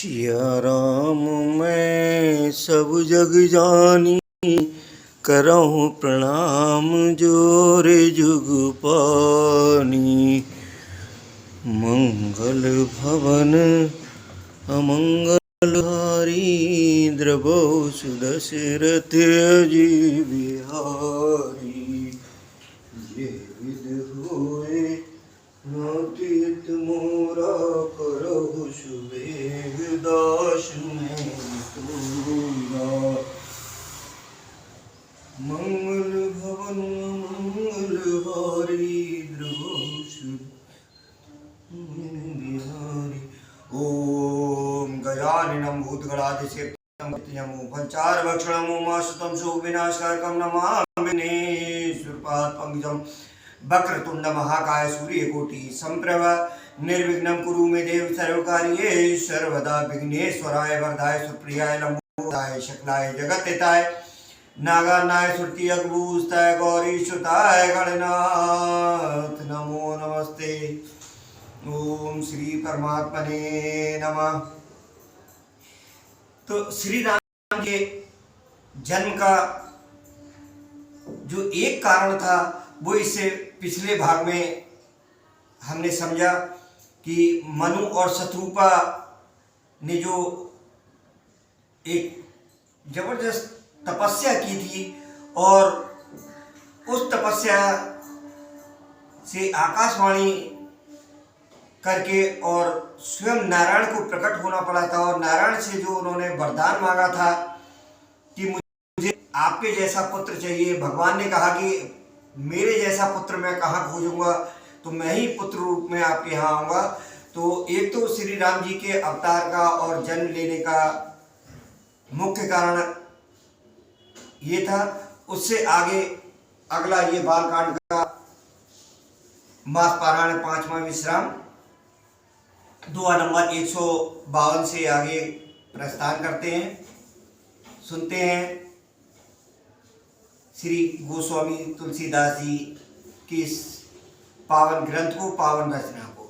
सिया राम मैं सब जग जानी, करहूँ प्रणाम जोर जुग पानी। मंगल भवन अमंगल हारी, द्रवो सुदशरथ अजीर बिहारी। ये विध होए नातीत मोरा, करहु सुबेग दास में तोरा। मंगल भवन मंगल हारी, द्रवो बिहारी। ओम गजाननं भूतगणाधिसेवितं पंचार भक्षणं उमासुतं शोकविनाशकारकं नमामि विघ्नेश्वरपाद पंकजं। वक्रतुंड महाकाय सूर्यकोटि संप्रभ, निर्विघ्नं कुरु मे देव सर्वकार्येषु सर्वदा। विघ्नेश्वराय वरदाय सुप्रियाय नमोदाय शकलाय जगत्हिताय, नागानाय सुरति अगभूषताय गौरीसुताय गणनाथ नमो नमस्ते। ओम श्री परमात्मने नमः। तो श्री राम के जन्म का जो एक कारण था वो इससे पिछले भाग में हमने समझा कि मनु और शत्रुपा ने जो एक जबरदस्त तपस्या की थी और उस तपस्या से आकाशवाणी करके और स्वयं नारायण को प्रकट होना पड़ा था। और नारायण से जो उन्होंने वरदान मांगा था कि मुझे आपके जैसा पुत्र चाहिए, भगवान ने कहा कि मेरे जैसा पुत्र मैं कहाँ खोजूंगा, तो मैं ही पुत्र रूप में आपके यहाँ आऊँगा। तो एक तो श्री राम जी के अवतार का और जन्म लेने का मुख्य कारण ये था। उससे आगे अगला ये बालकांड का मास पारायण 5वां विश्राम दुआ नंबर 152 से आगे प्रस्थान करते हैं। सुनते हैं श्री गोस्वामी तुलसीदास जी की इस पावन ग्रंथ को, पावन रचना को।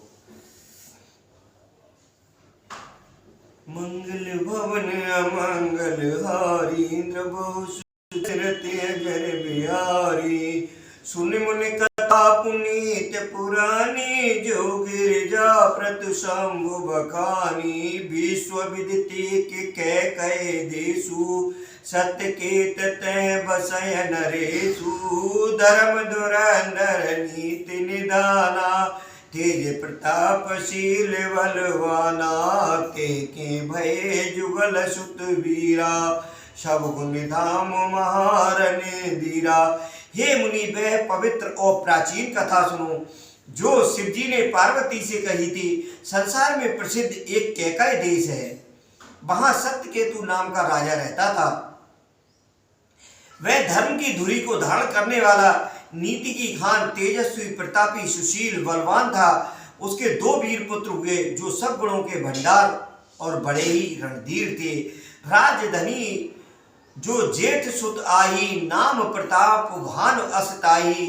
मंगल भवन अमंगल हारी, द्रवो सुदशरथ अजीर बिहारी। सुन मुनि कथा पुनीत पुरानी, जो गिरिजा प्रतु शंभु बखानी। विश्व विदिति के कह देशु, सत्य के ततः बसय नरेशु। धर्म धुरंधर नीति निधाना, तेज प्रतापशील बलवाना। के भय जुगल सुत वीरा, सब गुण धाम महारण्य धीरा। हे मुनि, वह पवित्र और प्राचीन कथा सुनो जो शिवजी ने पार्वती से कही थी। संसार में प्रसिद्ध एक कैकय देश है, वहां सत्यकेतु नाम का राजा रहता था। वह धर्म की धुरी को धारण करने वाला, नीति की खान, तेजस्वी, प्रतापी, सुशील, बलवान था। उसके 2 वीर पुत्र हुए जो सब गुणों के भंडार और बड़े ही रणधीर थे। राजधनी जो जेठ सुत आही, नाम प्रताप भान असताही।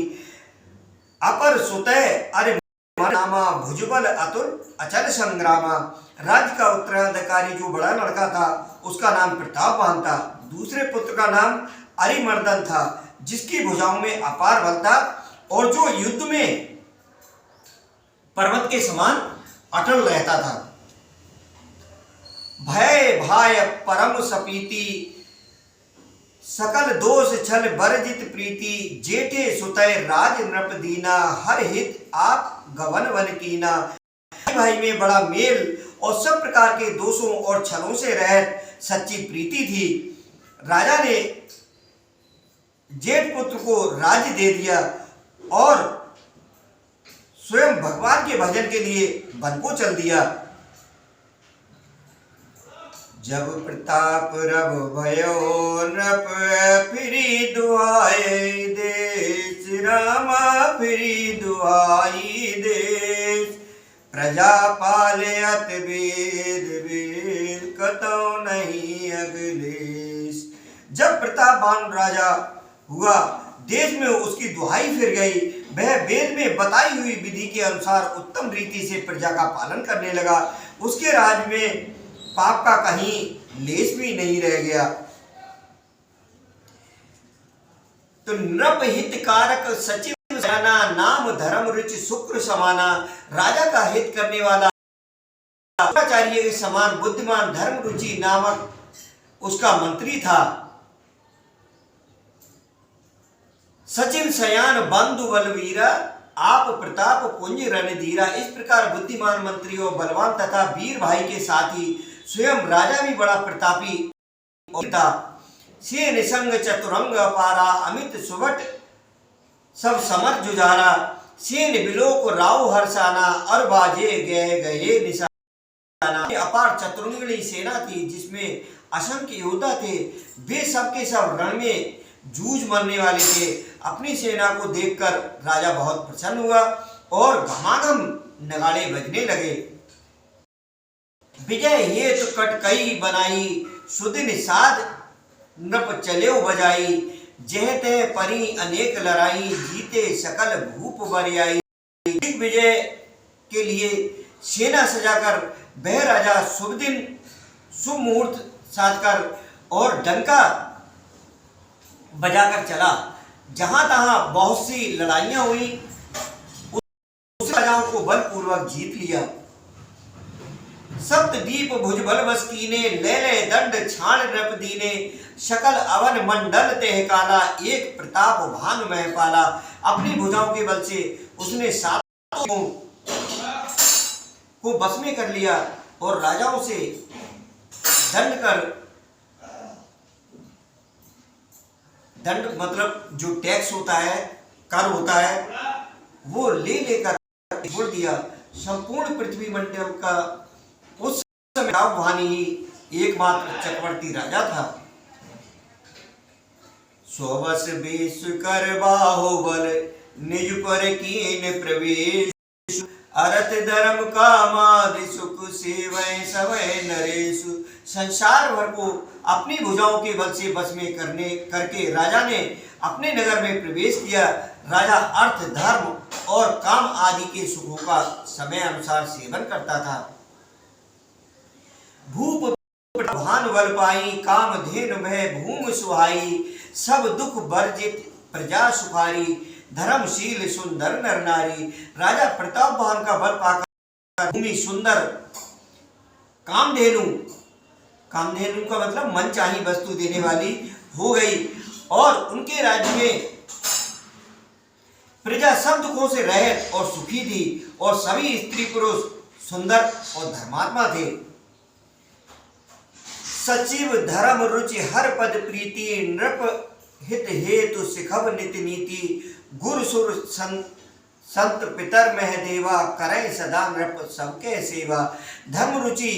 अपर सुतय अरे नामा, भुजबल अतुल अचल संग्रामा। राज्य का उत्तराधिकारी जो बड़ा लड़का था उसका नाम प्रतापवान था। दूसरे पुत्र का नाम अरिमर्दन था, जिसकी भुजाओं में अपार बल था और जो युद्ध में पर्वत के समान अटल रहता था। भय भाय परम सपीति, सकल दोष छल बरजित प्रीति। जेठे सुतय राज नृप दीना, हर हित आप गवन वन कीना। भाई में बड़ा मेल और सब प्रकार के दोषों और छलों से रहित सच्ची प्रीति थी। राजा ने जेठ पुत्र को राज्य दे दिया और स्वयं भगवान के भजन के लिए वन को चल दिया। जब प्रताप रब भयो नृप, फिरी दुआई देश। रामा फिरी दुआई देश, प्रजा पाले अत वेद वेद। कतौ नहीं अगलेश। जब प्रतापवान राजा हुआ, देश में उसकी दुहाई फिर गई। वह वेद में बताई हुई विधि के अनुसार उत्तम रीति से प्रजा का पालन करने लगा। उसके राज में पाप का कहीं लेस भी नहीं रह गया। तो नृप हित कारक सचिव जाना, नाम धर्म रुचि शुक्र समाना। राजा का हित करने वाला, शुक्राचार्य के समान बुद्धिमान, धर्म रुचि नामक उसका मंत्री था। सचिव सयान बंधु बलवीरा, आप प्रताप पुंज रणधीरा। इस प्रकार बुद्धिमान मंत्री और बलवान तथा वीर भाई के साथ ही स्वयं राजा भी बड़ा प्रतापी था। से निसंग चतुरंग अपारा, अमित सुभट सब समर जुझारा। सेन बिलोक राव हर्षाना, और बाजे गए गए निशाना। अपार चतुरंगनी सेना थी जिसमें असंख्य योद्धा थे। वे सबके सब रण में जूझ मरने वाले थे। अपनी सेना को देखकर राजा बहुत प्रसन्न हुआ और घमाघम नगाड़े बजने लगे। विजय हेतु कटकई बनाई, सुदिन साध नृप चलेउ बजाई। जह तह परी अनेक लड़ाई, जीते सकल भूप बरियाई। विजय के लिए सेना सजाकर वह राजा शुभ दिन शुभ मुहूर्त साधकर और डंका बजाकर चला। जहां तहां बहुत सी लड़ाइयां हुई, उस राजाओं को बलपूर्वक जीत लिया। सप्तदीप भुजबल बस कीने, ले ले दंड छाण नृप दीने। सकल अवन मंडल तेह काला, एक प्रताप भानु मह पाला। अपनी भुजाओं के बल से उसने सातों को बस में कर लिया और राजाओं से दंड मतलब जो टैक्स होता है, कर होता है, वो ले लेकर छोड़ दिया। संपूर्ण पृथ्वी मंडल का उस समय भानी ही एकमात्र चक्रवर्ती राजा था। सोवस बेस कर बाहुबल, निज पर कीन प्रवेश। अरथ धर्म कामाद, सुख सेवै सवै नरेशु। संसार भर को अपनी भुजाओं के बल से बस में करके राजा ने अपने नगर में प्रवेश किया। राजा अर्थ धर्म और काम आदि के सुखों का समय अनुसार सेवन करता था। भूप भान बल पाई, काम धेनु भय भूमि सुहाई। सब दुख वर्जित प्रजा सुखारी, धर्मशील सुंदर नर नारी। राजा प्रतापवान का बल पाकर भूमि सुंदर, कामधेनु का मतलब मनचाही वस्तु देने वाली हो गई और उनके राज्य में प्रजा सब दुखों से रहित और सुखी थी और सभी स्त्री पुरुष सुंदर और धर्मात्मा थे। सचिव धर्म रुचि हर पद प्रीति, नृप हित हेतु सिखब नित नीति। गुरु सुर संत पितर मह देवा, करे सदा नृप सबके सेवा। धर्म रुचि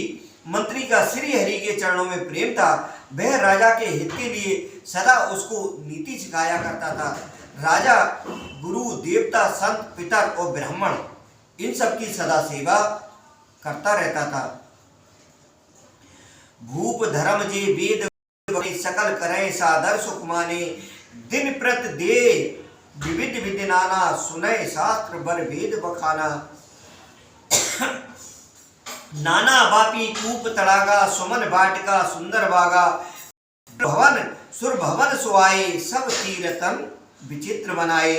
मंत्री का श्री हरि के चरणों में प्रेम था। वह राजा के हित के लिए सदा उसको नीति सिखाया करता था। राजा गुरु देवता संत पितर और ब्राह्मण इन सब की सदा सेवा करता रहता था। भूप धर्म जे वेद सकल करे सादर सुख माने। दिन प्रत दे विविध विधि नाना, सुनय शास्त्र बर वेद बखाना। नाना बापी कूप तड़ागा, सुमन बाटिका सुंदर बागा। भवन सुर भवन सुआए, सब तीरतन विचित्र बनाए।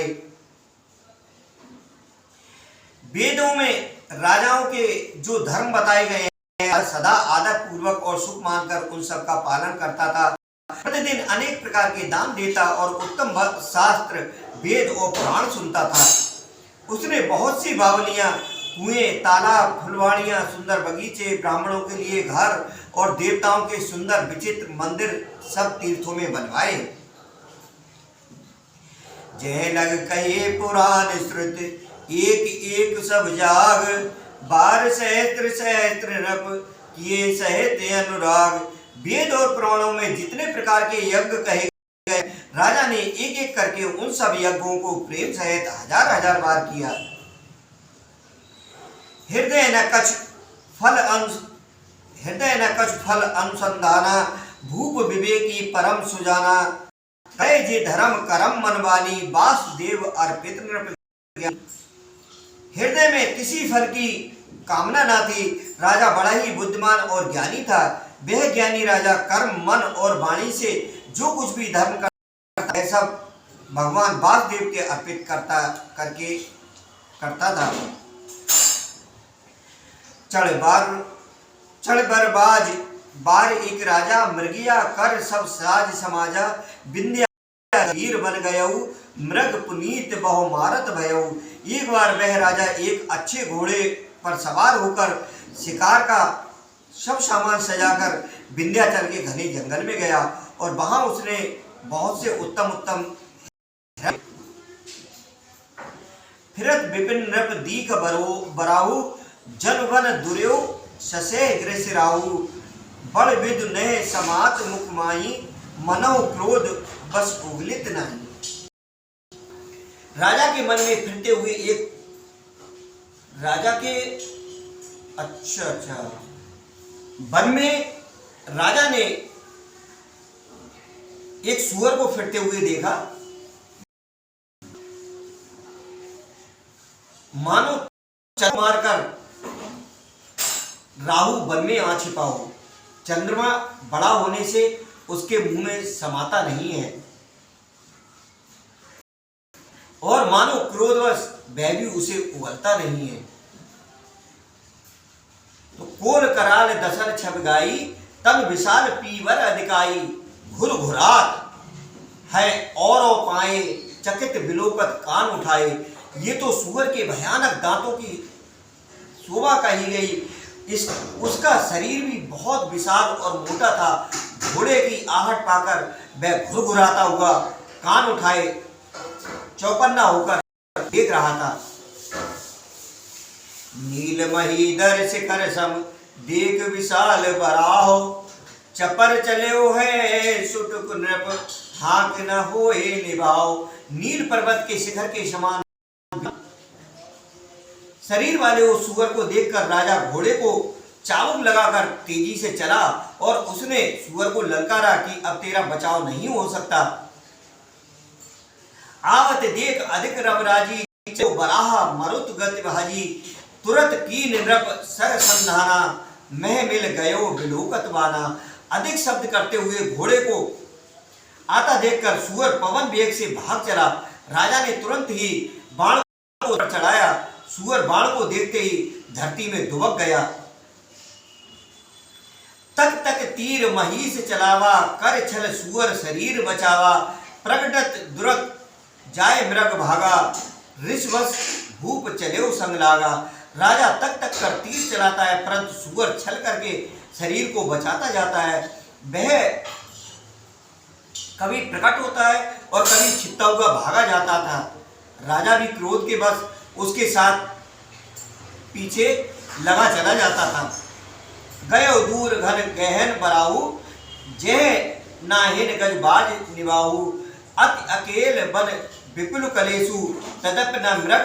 वेदों में राजाओं के जो धर्म बताए गए हैं, सदा आदर पूर्वक और सुख मानकर उन सब का पालन करता था। प्रतिदिन अनेक प्रकार के दान देता और उत्तम शास्त्र वेद और पुराण सुनता था। उसने बहुत सी बावलियां, कुएं, तालाब, फुलवाड़ियां, सुंदर बगीचे, ब्राह्मणों के लिए घर और देवताओं के सुंदर विचित्र मंदिर सब तीर्थों में बनवाए। जय लग कहे पुराण श्रुत, एक एक सब जाग। 12 सहस्त्र सहस्त्र नृप, किए सहित अनुराग। वेद और पुराणों में जितने प्रकार के यज्ञ कहे गए, राजा ने एक एक करके उन सब यज्ञों को प्रेम सहित हजार हजार बार किया। हृदय न कछ फल अनुसंधाना, भूप विवेकी परम सुजाना। कहे जे धर्म करम मनवानी, वासुदेव अर्पित नृप। हृदय में किसी फल की कामना ना थी। राजा बड़ा ही बुद्धिमान और ज्ञानी था। वह ज्ञानी राजा कर्म, मन और वाणी से जो कुछ भी धर्म करता है सब भगवान वासुदेव के अर्पित करता था। चढ़ बरबाज बार एक राजा, मृगिया कर सब साज समाजा, विंध्या वीर बन गयऊ, मृग पुनीत बहु मारत भयऊ। एक बार वह राजा एक अच्छे घोड़े पर सवार होकर शिकार का सब सामान सजाकर विंध्याचल के घने जंगल में गया और वहां उसने बहुत से उत्तम फिरत विपिन नृप दीख बराहु, जन वन दुर्यो ससे ग्रसिराहु, बड़ विदु नह समात मुख माई, मनो क्रोध बस उगलित नहीं। राजा के मन में फिरते हुए एक वन में राजा ने एक सूअर को फिरते हुए देखा। मानो चंद्रमा मारकर राहु वन में आ छिपा हो। चंद्रमा बड़ा होने से उसके मुंह में समाता नहीं है और मानो क्रोधवश वह भी उसे उगलता नहीं है। तो कोल कराल दसन छब गाई, तन विशाल पीवर अधिकाई, घुर घुरात है और पाए, चकित विलोकत कान उठाए। ये तो सूअर के भयानक दांतों की शोभा कही गई। उसका शरीर भी बहुत विशाल और मोटा था। घोड़े की आहट पाकर वह घुरघुराता हुआ कान उठाए चौकन्ना होकर देख रहा था। नील महीधर शिखर सम देख विशाल बराहो, चपर चले है सुटुक नृप हाक न होए निभाओ। नील पर्वत के शिखर के समान शरीर वाले उस सूअर को देखकर राजा घोड़े को चाबुक लगाकर तेजी से चला और उसने सूअर को ललकारा कि अब तेरा बचाव नहीं हो सकता। आवत देख अधिक रवराजी, जो बराहा मरुत गति भाजी, तुरत कीन नृप सर संधाना, मह मिल गयो विलोकत बाना। अधिक शब्द करते हुए घोड़े को आता देखकर सूअर पवन वेग से भाग चला। राजा ने तुरंत ही बाण को चढ़ाया। सूअर बाण को देखते ही धरती में दुबक गया। तक तक तीर महीस चलावा, कर छल सूअर शरीर बचावा, प्रगटत दुरत जाय मृग भागा, ऋषवश भूप चले संग लागा। राजा तक तक कर तीर चलाता है परंतु सूअर छल करके शरीर को बचाता जाता है। वह कभी प्रकट होता है और कभी छिपता हुआ भागा जाता था। राजा भी क्रोध के बस उसके साथ पीछे लगा चला जाता था। गयो दूर घन गहन बराहु, जह नाहिन गजबाज निभाहु, अति अकेल बन विपुल कलेसु, तदप न मृग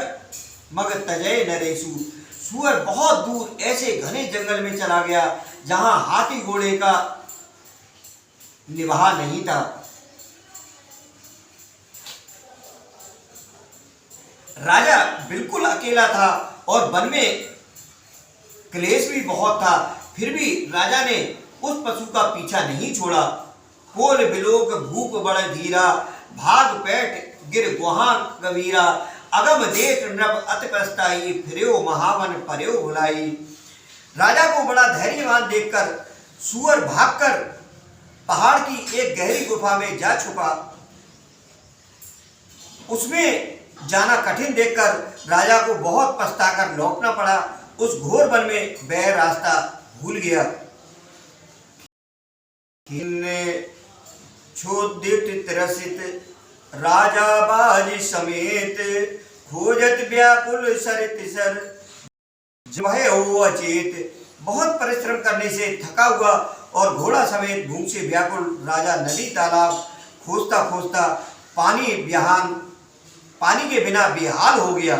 मग तजय नरेसु। सूअर बहुत दूर ऐसे घने जंगल में चला गया जहां हाथी घोड़े का निवाह नहीं था। राजा बिल्कुल अकेला था और वन में क्लेश भी बहुत था। फिर भी राजा ने उस पशु का पीछा नहीं छोड़ा। कोल बिलोक भूप बड़ धीरा, भाग पैठ गिर गुहा गवीरा, अगम देख नृप अति पछताई, फिर्यो महावन पर्यो भुलाई। राजा को बड़ा धैर्यवान देखकर सूअर भागकर पहाड़ की एक गहरी गुफा में जा छुपा। उसमें जाना कठिन देखकर राजा को बहुत पछताकर लौटना पड़ा। उस घोर वन में वह रास्ता भूल गया। क्षुदित त्रसित राजा बाज समेत, खोजत व्याकुल सरित सर, भय हो अचेत। बहुत परिश्रम करने से थका हुआ और घोड़ा समेत भूख से व्याकुल राजा नदी तालाब खोजता खोजता पानी के बिना बेहाल हो गया।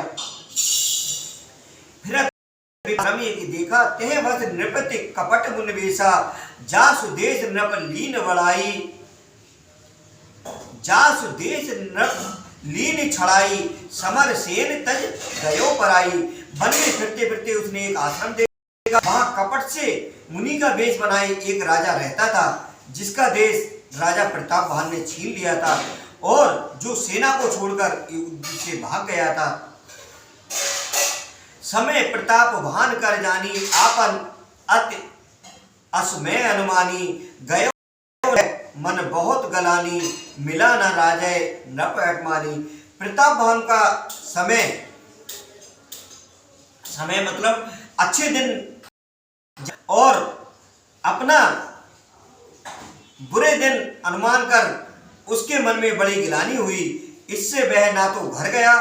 फिर की देखा तेह बस नृपति कपट मुनवेशा, जासु देश नृप लीन बढ़ाई, जासु देश नृप लीन छड़ाई, समर सेन तज गयो पराई। वन में फिरते फिरते उसने एक आश्रम देखा। वहां कपट से मुनि का वेश बनाए एक राजा रहता था, जिसका देश राजा प्रतापवान ने छीन लिया था और जो सेना को छोड़कर युद्ध से भाग गया था। समय प्रतापवान कर जानी, आपन अति असमय अनुमानी, गयो मन बहुत गलानी, मिला न राजय नप अपमानी। प्रतापवान का समय मतलब अच्छे दिन और अपना बुरे दिन अनुमान कर उसके मन में बड़ी गिलानी हुई। इससे वह ना तो घर गया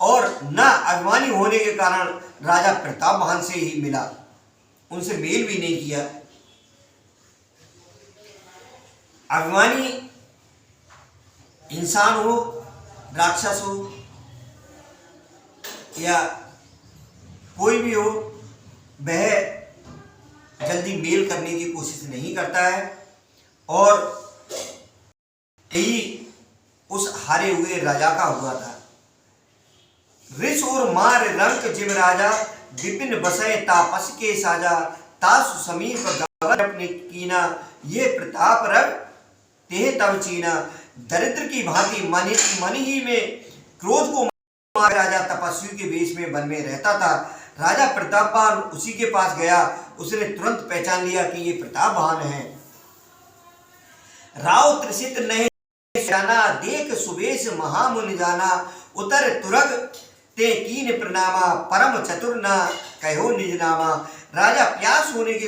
और न अभिमानी होने के कारण राजा प्रतापवान से ही मिला, उनसे मेल भी नहीं किया। अभिमानी इंसान हो, राक्षस हो या कोई भी हो, वह जल्दी मेल करने की कोशिश नहीं करता है। और यही उस हारे हुए राजा का हुआ था। ऋष और मार रंक जिम राजा, विपिन बसय तापस के साजा, तासु समीप गगन अपने कीना, ये प्रताप रग तेह तब चीना। दरिद्र की भांति मन ही में क्रोध को मार राजा तपस्वी के वेश में वन में रहता था। राजा प्रतापवान उसी के पास गया, उसने तुरंत पहचान लिया कि ये प्रतापवान है। राव त्रिसित नहीं जाना, देख सुबेश महामुनि जाना, उतर तुरग ते कीन प्रणामा, परम चतुर न कहो निज नामा। राजा प्यासा होने के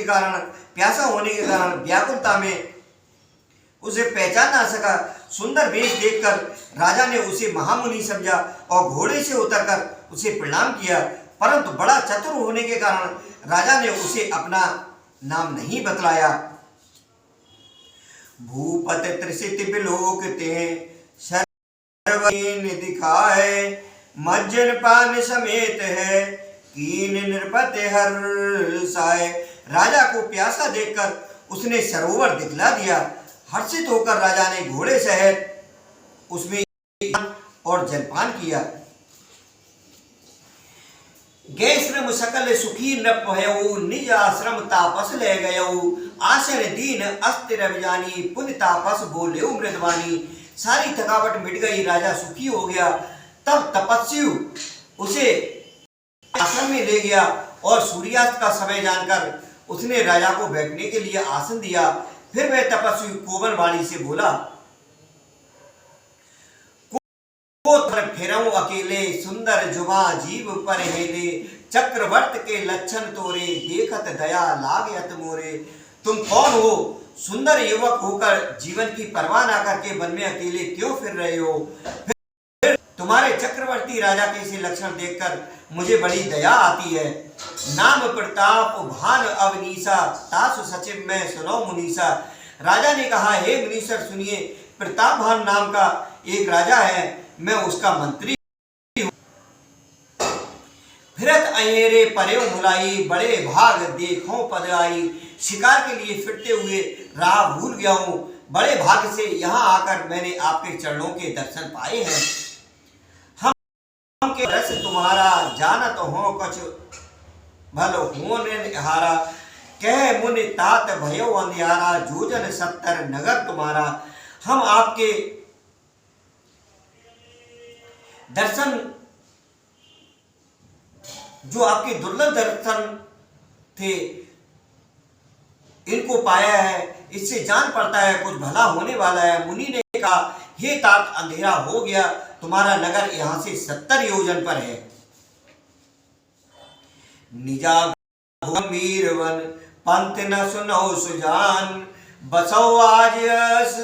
कारण व्याकुलता में उसे पहचान ना सका। सुंदर वेश देखकर राजा ने उसे महामुनि समझा और घोड़े से उतरकर उसे प्रणाम किया, परंतु बड़ा चतुर होने के कारण राजा ने उसे अपना नाम नहीं बतलाया। भूपत त्रिसित बिलोक ते सर्वहीन दिखाए, मज्जन पान समेत है कीन नृपति हर्षाय। राजा को प्यासा देखकर उसने सरोवर दिखला दिया। हर्षित होकर राजा ने घोड़े सहित उसमें और जलपान किया। गए श्रम सकल सुखी नृप भयऊ, निज आश्रम तापस ले गयऊ, आसन दीन अस्थिर अभिजानी, पुण्य तापस बोले मृदवानी। सारी थकावट मिट गई, राजा सुखी हो गया। तब तपस्वी उसे आश्रम में ले गया और सूर्यास्त का समय जानकर उसने राजा को बैठने के लिए आसन दिया। फिर वह तपस्वी कोमल वाणी से बोला, को फिरऊं अकेले, सुंदर जुबा जीव पर हेले, चक्रवर्त के लक्षण तोरे, देखत दया लागत मोरे। तुम कौन हो? सुंदर युवक होकर जीवन की परवाह ना करके वन में अकेले क्यों फिर रहे हो? फिर तुम्हारे चक्रवर्ती राजा के से लक्षण देखकर मुझे बड़ी दया आती है। नाम प्रताप भान अवनीसा, तासु सचिव में सुनो मुनीसा। राजा ने कहा, हे मुनीश्वर सुनिए, प्रतापवान नाम का एक राजा है, मैं उसका मंत्री हूँ। फिरत अयेरे पर्यो मुलाई, बड़े भाग देखो पद आई। शिकार के लिए फिरते हुए राह भूल गया हूँ, बड़े भाग से यहाँ आकर मैंने आपके चरणों के दर्शन पाए हैं। हम के रस तुम्हारा जानत हो कछ भल होने हारा, कह मुनि तात भयो अंधियारा, जोजन 70 नगर तुम्हारा। हम आपके दर्शन, जो आपके दुर्लभ दर्शन थे, इनको पाया है, इससे जान पड़ता है कुछ भला होने वाला है। मुनि ने कहा, हे तात, अंधेरा हो गया, तुम्हारा नगर यहां से 70 योजन पर है। निजा गंभीर वन पंत न सुनो सुजान, बसो आज अस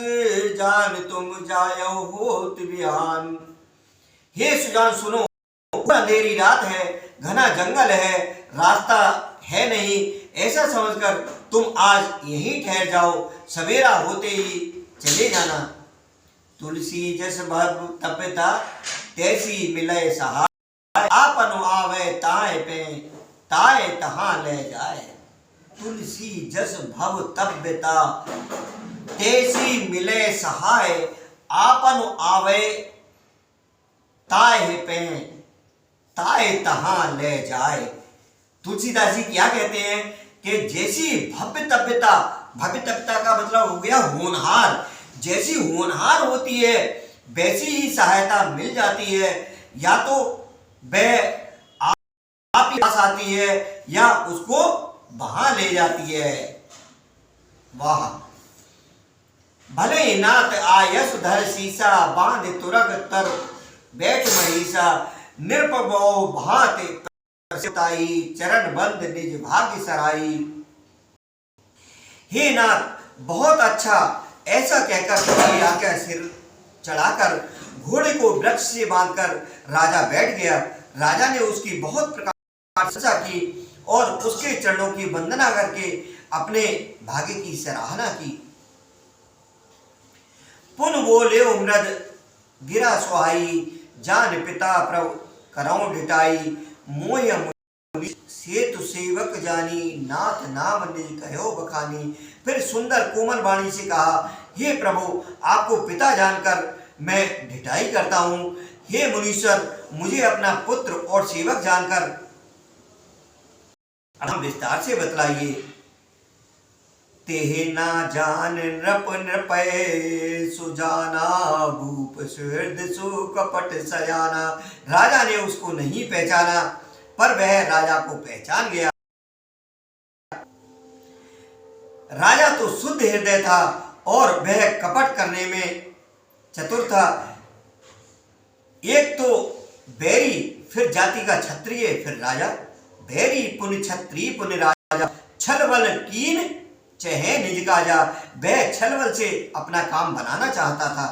जान तुम जायो होत बिहान। हे सुजान सुनो, अंधेरी रात है, घना जंगल है, रास्ता है नहीं, ऐसा समझकर तुम आज यहीं ठहर जाओ, सवेरा होते ही चले जाना। तुलसी जस भव तपता तैसी मिले सहाय, आपन आवे ताए पे ताए तहां ले जाए। तुलसी जस भव तपता तैसी मिले सहाय, आपन आवे ताए पे ताए तहां ले जाए। तुलसीदास जी क्या कहते हैं कि जैसी भव्य तप्यता का मतलब हो गया होनहार, जैसी होनहार होती है वैसी ही सहायता मिल जाती है। या तो वह आप ही पास आती है या उसको वहां ले जाती है। वाह! भले ही नाथ आयस धर सीसा, बांध तुरग तर बैठ महिषा, निरपवो भांति प्रसिताई, चरण बंद निज भाग्य सराई। हे नाथ, बहुत अच्छा, ऐसा कहकर आकर सिर चढ़ाकर घोड़े को वृक्ष से बांधकर राजा बैठ गया। राजा ने उसकी बहुत प्रकार प्रशंसा की और उसके चरणों की वंदना करके अपने भाग्य की सराहना की। पुन बोले मृद गिरा सुहाई, जान पिता प्रभु करौं डिटाई, मोय मुनि सेतु सेवक जानी, नाथ नाम निज कहो बखानी। फिर सुंदर कोमल वाणी से कहा, हे प्रभु, आपको पिता जानकर मैं ढिठाई करता हूं। हे मुनीश्वर, मुझे अपना पुत्र और सेवक जानकर आप विस्तार से बतलाइए। तेहे ना जान नृप नृपय, सुजाना भूप सुहृद सु कपट सयाना। राजा ने उसको नहीं पहचाना पर वह राजा को पहचान गया। राजा तो शुद्ध हृदय था और वह कपट करने में चतुर था। एक तो बैरी, फिर जाति का क्षत्रिय, फिर राजा। बैरी पुन क्षत्रिय पुन राजा, छलबल कीन चहे निज काजा। वह छलबल से अपना काम बनाना चाहता था।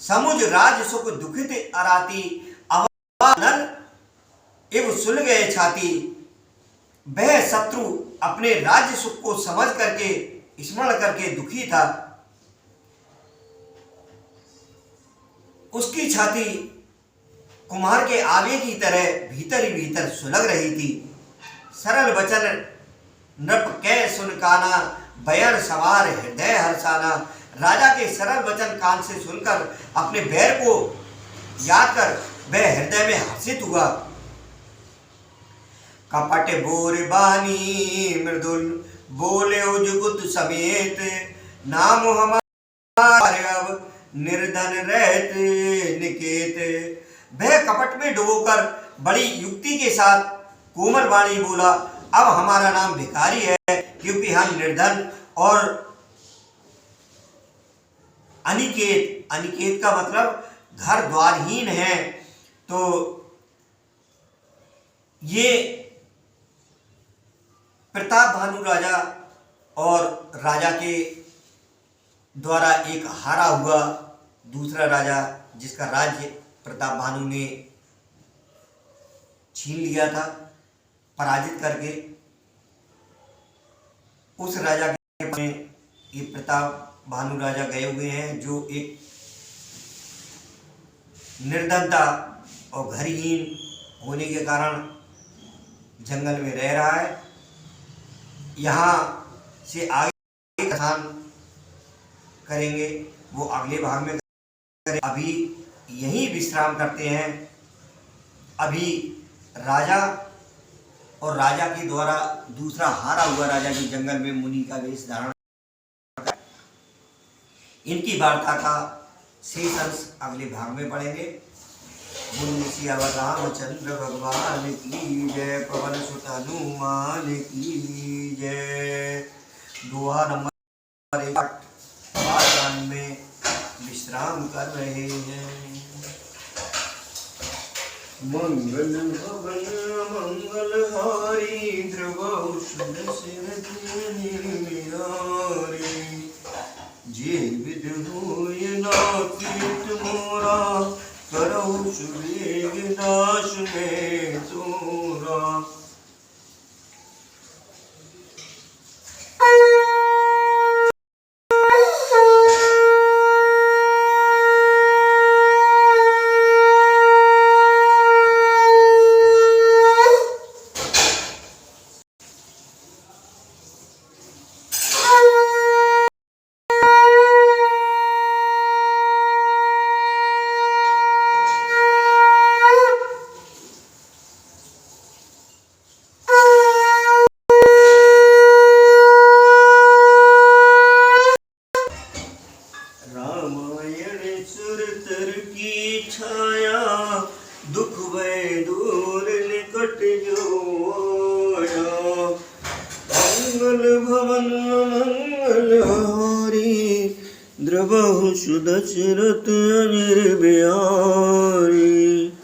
समुझ राज सुख दुखित अराती, अवानल एव सुल गए छाती। वह शत्रु अपने राज्य सुख को समझ करके स्मरण करके दुखी था। उसकी छाती कुम्हार के आगे की तरह भीतर ही भीतर सुलग रही थी। सरल वचन नृप कै सुन काना, बयन सवार हृदय हर्षाना। राजा के सरल वचन कान से सुनकर अपने बैर को याद कर वह हृदय में हर्षित हुआ। कपट बोर बानी मृदुल, बोले जुगुत समेत, नाम हमारे अब निर्धन रहते निकेत। वह कपट में डुबोकर बड़ी युक्ति के साथ कोमल वाणी बोला, अब हमारा नाम भिखारी है क्योंकि हम निर्धन और अनिकेत, अनिकेत का मतलब घर द्वारहीन है। तो ये प्रताप भानु राजा और राजा के द्वारा एक हारा हुआ दूसरा राजा, जिसका राज्य प्रताप भानु ने छीन लिया था पराजित करके। उस राजा के पास में ये प्रताप भानु राजा गए हुए हैं, जो एक निर्धनता और घरहीन होने के कारण जंगल में रह रहा है। यहाँ से आगे कथन करेंगे वो अगले भाग में करें। अभी यहीं विश्राम करते हैं। अभी राजा और राजा के द्वारा दूसरा हारा हुआ राजा के जंगल में मुनि का वेश धारण, इनकी वार्ता का शेष अंश अगले भाग में पढ़ेंगे। बोलो सियावर रामचंद्र भगवान की जय, पवन सुत हनुमान की जय। दोहा नंबर 8 में विश्राम कर रहे हैं। मंगल भवन मंगलहारी, ध्रुवौषध जे विध होय नाथ मोरा, करौ सुवेग नाश में तोरा। छाया दुख भय दूर निकट जो आया। मंगल भवन मंगल हारी द्रवहु सुदशरथ अनिल बिहारी।